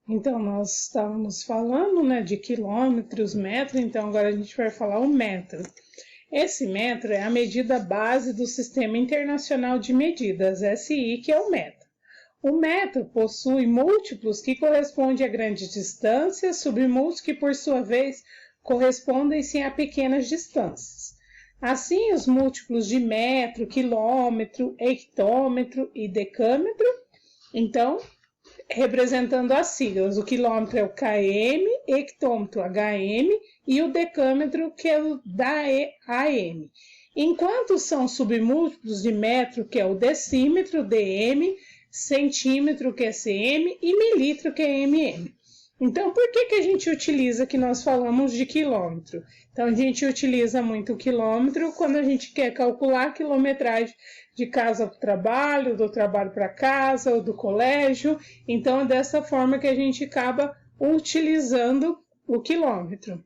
Então, nós estávamos falando, né, de quilômetros, metro, então agora a gente vai falar o metro. Esse metro é a medida base do Sistema Internacional de Medidas, SI, que é o metro. O metro possui múltiplos que correspondem a grandes distâncias, submúltiplos que, por sua vez, correspondem-se a pequenas distâncias. Assim, os múltiplos de metro, quilômetro, hectômetro e decâmetro, então, representando as siglas, o quilômetro é o km, hectômetro hm e o decâmetro que é o da AM. Enquanto são submúltiplos de metro, que é o decímetro, dm, centímetro, que é cm, e milímetro, que é mm. Então, por que a gente utiliza que nós falamos de quilômetro? Então, a gente utiliza muito o quilômetro quando a gente quer calcular a quilometragem de casa para o trabalho, do trabalho para casa, ou do colégio. Então, é dessa forma que a gente acaba utilizando o quilômetro.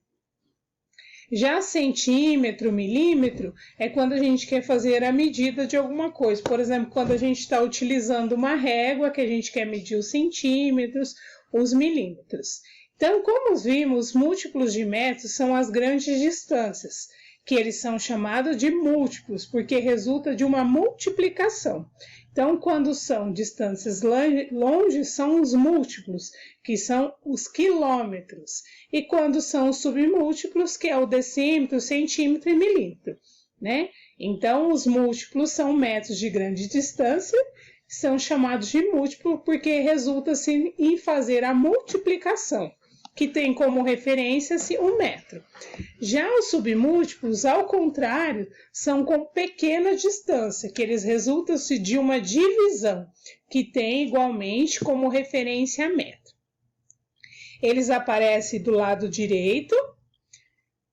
Já centímetro, milímetro, é quando a gente quer fazer a medida de alguma coisa. Por exemplo, quando a gente está utilizando uma régua, que a gente quer medir os centímetros, os milímetros. Então, como vimos, múltiplos de metros são as grandes distâncias, que eles são chamados de múltiplos, porque resulta de uma multiplicação. Então, quando são distâncias longe, são os múltiplos, que são os quilômetros. E quando são os submúltiplos, que é o decímetro, centímetro e milímetro, né? Então, os múltiplos são metros de grande distância, são chamados de múltiplo porque resulta-se em fazer a multiplicação, que tem como referência-se um metro. Já os submúltiplos, ao contrário, são com pequena distância, que eles resultam-se de uma divisão, que tem igualmente como referência metro. Eles aparecem do lado direito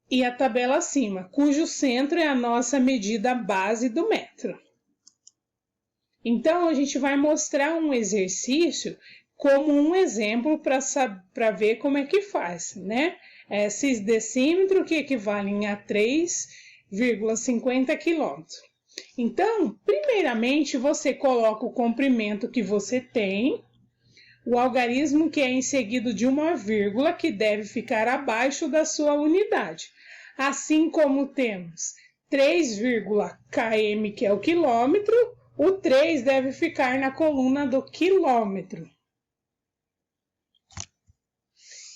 e a tabela acima, cujo centro é a nossa medida base do metro. Então, a gente vai mostrar um exercício como um exemplo para ver como é que faz, né? Esses decímetros que equivalem a 3,50 km. Então, primeiramente, você coloca o comprimento que você tem, o algarismo que é em seguida de uma vírgula que deve ficar abaixo da sua unidade. Assim como temos 3,km, que é o quilômetro, o 3 deve ficar na coluna do quilômetro.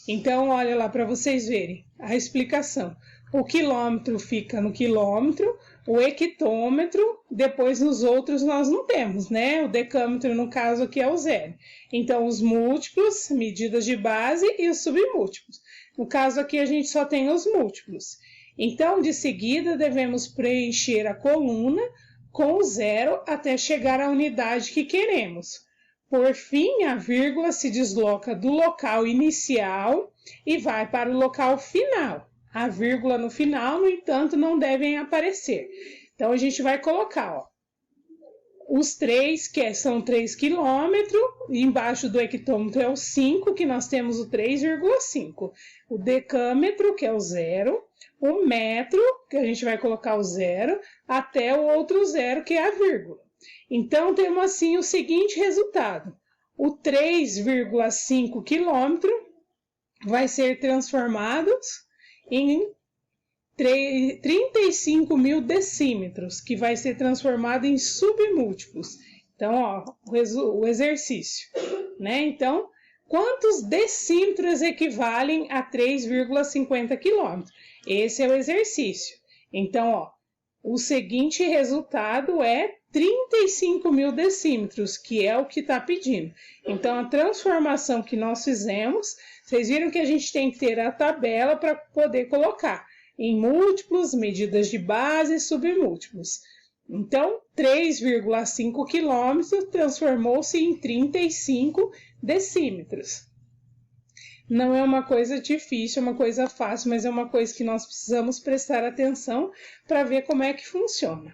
Então, olha lá para vocês verem a explicação. O quilômetro fica no quilômetro, o hectômetro, depois nos outros nós não temos, né? O decâmetro, no caso aqui, é o zero. Então, os múltiplos, medidas de base, e os submúltiplos. No caso aqui, a gente só tem os múltiplos. Então, de seguida, devemos preencher a coluna com o zero até chegar à unidade que queremos. Por fim, a vírgula se desloca do local inicial e vai para o local final. A vírgula no final, no entanto, não devem aparecer. Então, a gente vai colocar, ó, os 3, que são 3 km, embaixo do hectômetro é o 5, que nós temos o 3,5. O decâmetro, que é o 0. O metro, que a gente vai colocar o 0, até o outro 0, que é a vírgula. Então, temos assim o seguinte resultado. O 3,5 km vai ser transformado em 35 mil decímetros, que vai ser transformado em submúltiplos. Então, ó, o exercício, né? Então, quantos decímetros equivalem a 3,50 km? Esse é o exercício. Então, ó, o seguinte resultado é 35 mil decímetros, que é o que está pedindo. Então, a transformação que nós fizemos, vocês viram que a gente tem que ter a tabela para poder colocar em múltiplos, medidas de base e submúltiplos. Então, 3,5 quilômetros transformou-se em 35 decímetros. Não é uma coisa difícil, é uma coisa fácil, mas é uma coisa que nós precisamos prestar atenção para ver como é que funciona.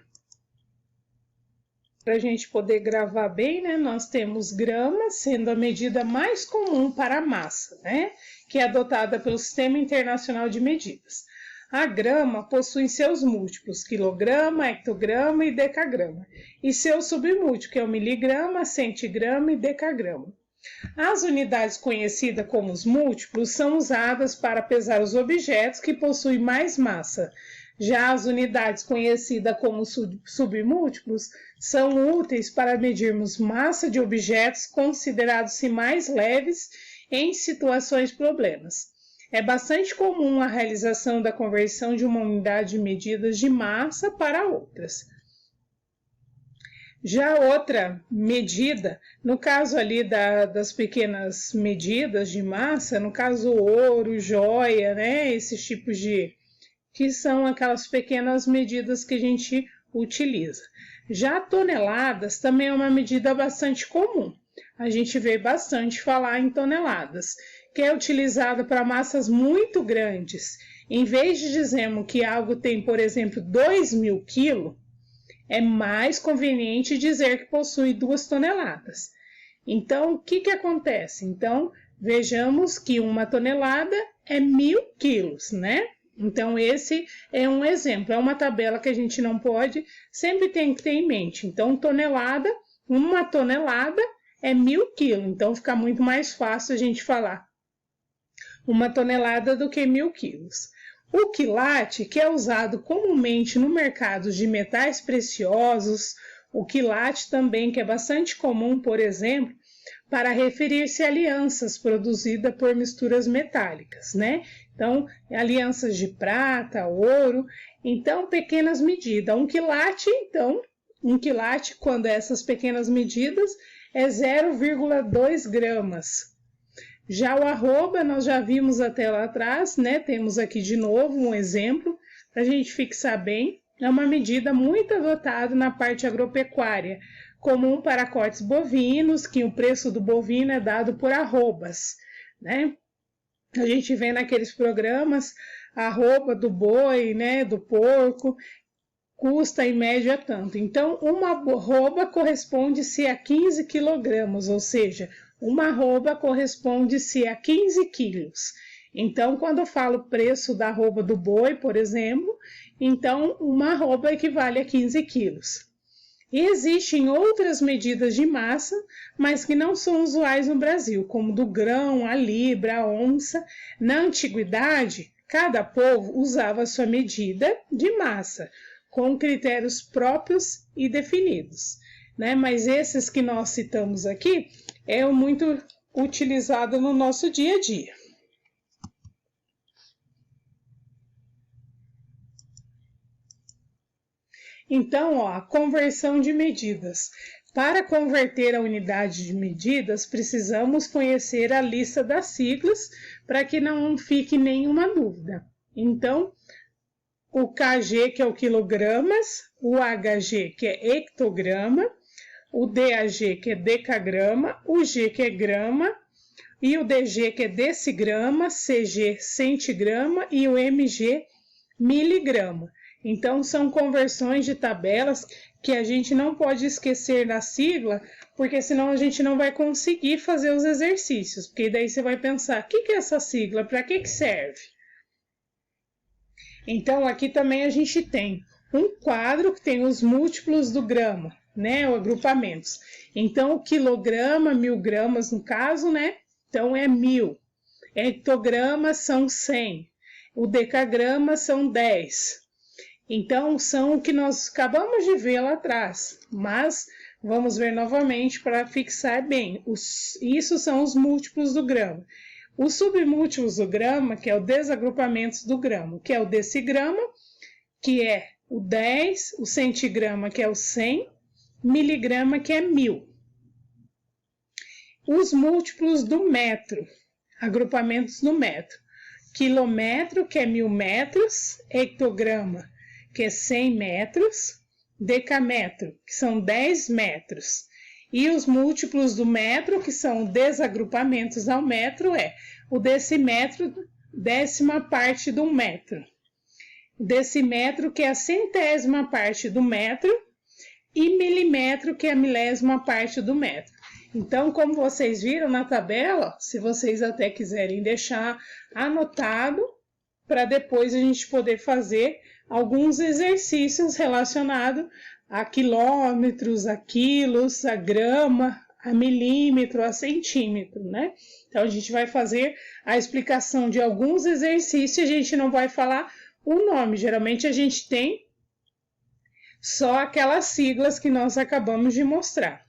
Para a gente poder gravar bem, né, nós temos grama sendo a medida mais comum para a massa, né, que é adotada pelo Sistema Internacional de Medidas. A grama possui seus múltiplos, quilograma, hectograma e decagrama, e seu submúltiplo, que é o miligrama, centigrama e decagrama. As unidades conhecidas como os múltiplos são usadas para pesar os objetos que possuem mais massa. Já as unidades conhecidas como submúltiplos são úteis para medirmos massa de objetos considerados mais leves em situações de problemas. É bastante comum a realização da conversão de uma unidade de medidas de massa para outras. Já outra medida, no caso ali das pequenas medidas de massa, no caso ouro, joia, né, esses tipos que são aquelas pequenas medidas que a gente utiliza. Já toneladas também é uma medida bastante comum. A gente vê bastante falar em toneladas, que é utilizada para massas muito grandes. Em vez de dizermos que algo tem, por exemplo, 2.000 quilos, é mais conveniente dizer que possui 2 toneladas. Então, o que acontece? Então, vejamos que uma tonelada é 1.000 quilos, né? Então, esse é um exemplo, é uma tabela que a gente não pode, sempre tem que ter em mente. Então, uma tonelada é 1.000 quilos, então fica muito mais fácil a gente falar uma tonelada do que 1.000 quilos. O quilate, que é usado comumente no mercado de metais preciosos, o quilate também, que é bastante comum, por exemplo, para referir-se a alianças produzidas por misturas metálicas, né? Então, alianças de prata, ouro, então pequenas medidas. Um quilate, quando essas pequenas medidas, é 0,2 gramas. Já o arroba, nós já vimos até lá atrás, né? Temos aqui de novo um exemplo, para a gente fixar bem. É uma medida muito adotada na parte agropecuária, comum para cortes bovinos, que o preço do bovino é dado por arrobas, né? A gente vê naqueles programas a arroba do boi, né, do porco, custa em média tanto. Então, uma arroba corresponde-se a 15 quilogramas, ou seja, uma arroba corresponde-se a 15 quilos. Então, quando eu falo preço da arroba do boi, por exemplo, então uma arroba equivale a 15 quilos. E existem outras medidas de massa, mas que não são usuais no Brasil, como do grão, a libra, a onça. Na antiguidade, cada povo usava sua medida de massa, com critérios próprios e definidos, né? Mas esses que nós citamos aqui é muito utilizado no nosso dia a dia. Então, a conversão de medidas. Para converter a unidade de medidas, precisamos conhecer a lista das siglas para que não fique nenhuma dúvida. Então, o kg, que é o quilogramas, o hg, que é hectograma, o DAG, que é decagrama, o G, que é grama, e o DG, que é decigrama, CG, centigrama, e o MG, miligrama. Então, são conversões de tabelas que a gente não pode esquecer na sigla, porque senão a gente não vai conseguir fazer os exercícios, porque daí você vai pensar, o que é essa sigla? Para que serve? Então, aqui também a gente tem um quadro que tem os múltiplos do grama, né, os agrupamentos. Então, o quilograma, 1.000 gramas no caso, né, então é 1.000. Hectogramas são 100. O decagrama são 10. Então, são o que nós acabamos de ver lá atrás, mas vamos ver novamente para fixar bem. Isso são os múltiplos do grama. Os submúltiplos do grama, que é o desagrupamento do grama, que é o decigrama, que é o 10, o centigrama, que é o 100, miligrama, que é 1.000. Os múltiplos do metro, agrupamentos do metro. Quilômetro, que é 1.000 metros, hectograma, que é 100 metros, decammetro, que são 10 metros. E os múltiplos do metro, que são desagrupamentos ao metro, é o decímetro, décima parte do metro. O decímetro, que é a centésima parte do metro, e milímetro, que é a milésima parte do metro. Então, como vocês viram na tabela, se vocês até quiserem deixar anotado, para depois a gente poder fazer alguns exercícios relacionados a quilômetros, a quilos, a grama, a milímetro, a centímetro, né? Então, a gente vai fazer a explicação de alguns exercícios, a gente não vai falar o nome. Geralmente, a gente tem só aquelas siglas que nós acabamos de mostrar.